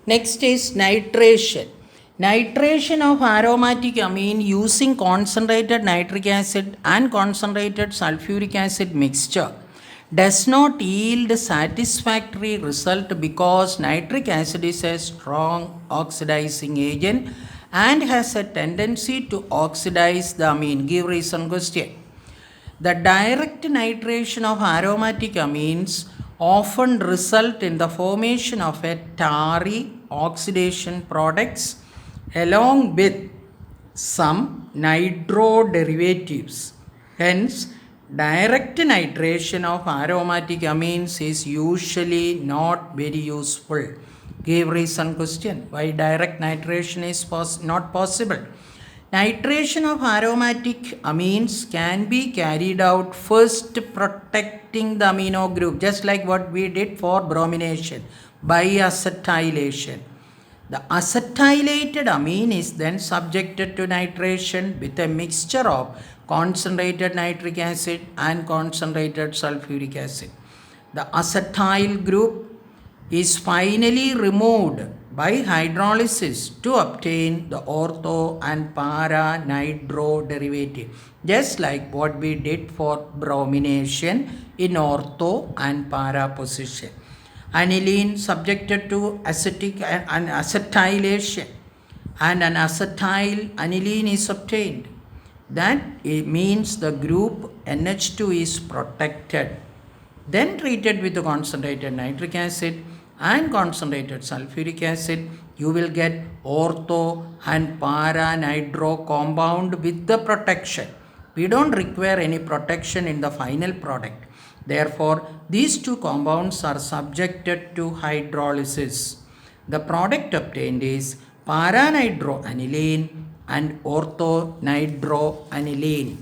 Next is nitration. Nitration of aromatic amine using concentrated nitric acid and concentrated sulfuric acid mixture does not yield satisfactory result because nitric acid is a strong oxidizing agent and has a tendency to oxidize the amine. Give reason question. The direct nitration of aromatic amines often result in the formation of a tarry oxidation products along with some nitro derivatives. Hence, direct nitration of aromatic amines is usually not very useful. Give reason question. Why direct nitration is not possible? Nitration of aromatic amines can be carried out first protecting the amino group, just like what we did for bromination by acetylation. The acetylated amine is then subjected to nitration with a mixture of concentrated nitric acid and concentrated sulfuric acid. The acetyl group is finally removed by hydrolysis to obtain the ortho and para nitro derivative, just like what we did for bromination in ortho and para position. Aniline subjected to acetic and acetylation and an acetyl aniline is obtained. That means the group NH2 is protected. Then treated with the concentrated nitric acid and concentrated sulfuric acid, you will get ortho and para nitro compound with the protection. We don't require any protection in the final product. Therefore, these two compounds are subjected to hydrolysis. The product obtained is para-nitroaniline and ortho-nitroaniline.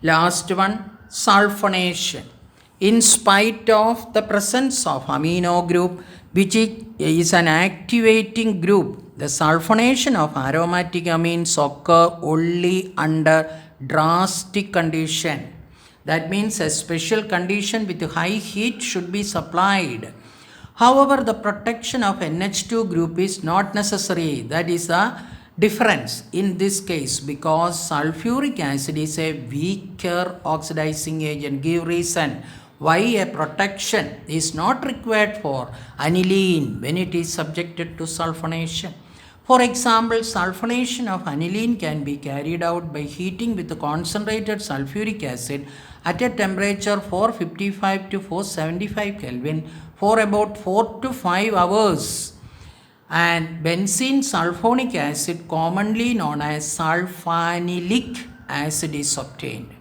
Last one, sulfonation. In spite of the presence of amino group, which is an activating group, the sulfonation of aromatic amines occur only under drastic condition. That means a special condition with high heat should be supplied. However, the protection of NH2 group is not necessary. That is the difference in this case because sulfuric acid is a weaker oxidizing agent. Give reason why a protection is not required for aniline when it is subjected to sulfonation. For example, sulfonation of aniline can be carried out by heating with concentrated sulfuric acid at a temperature 455 to 475 Kelvin for about 4 to 5 hours. And benzene sulfonic acid, commonly known as sulfanilic acid, is obtained.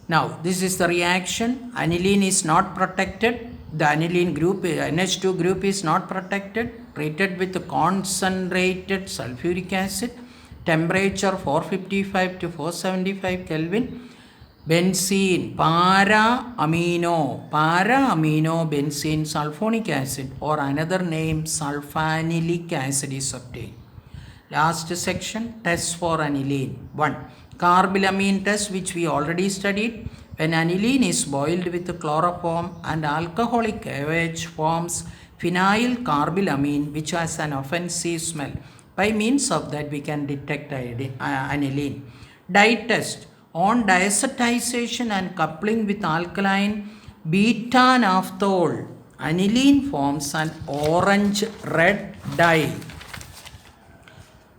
Now, this is the reaction. Aniline is not protected. The aniline group, NH2 group is not protected. Treated with concentrated sulfuric acid, temperature 455 to 475 Kelvin. Benzene, para-amino benzene sulfonic acid or another name sulfanilic acid is obtained. Last section, tests for aniline. 1. Carbylamine test, which we already studied. When aniline is boiled with chloroform and alcoholic AOH forms phenyl carbylamine, which has an offensive smell. By means of that, we can detect aniline. Dye test. On diazotization and coupling with alkaline beta-naphthol, aniline forms an orange-red dye.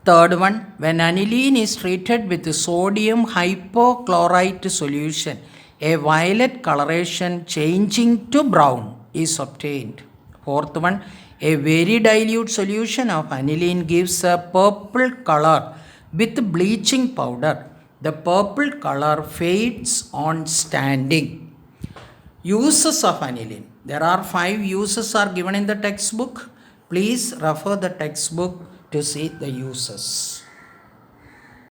Third one, when aniline is treated with sodium hypochlorite solution, a violet coloration changing to brown is obtained. Fourth one, a very dilute solution of aniline gives a purple color with bleaching powder. The purple color fades on standing. Uses of aniline. There are 5 uses are given in the textbook. Please refer the textbook to see the uses.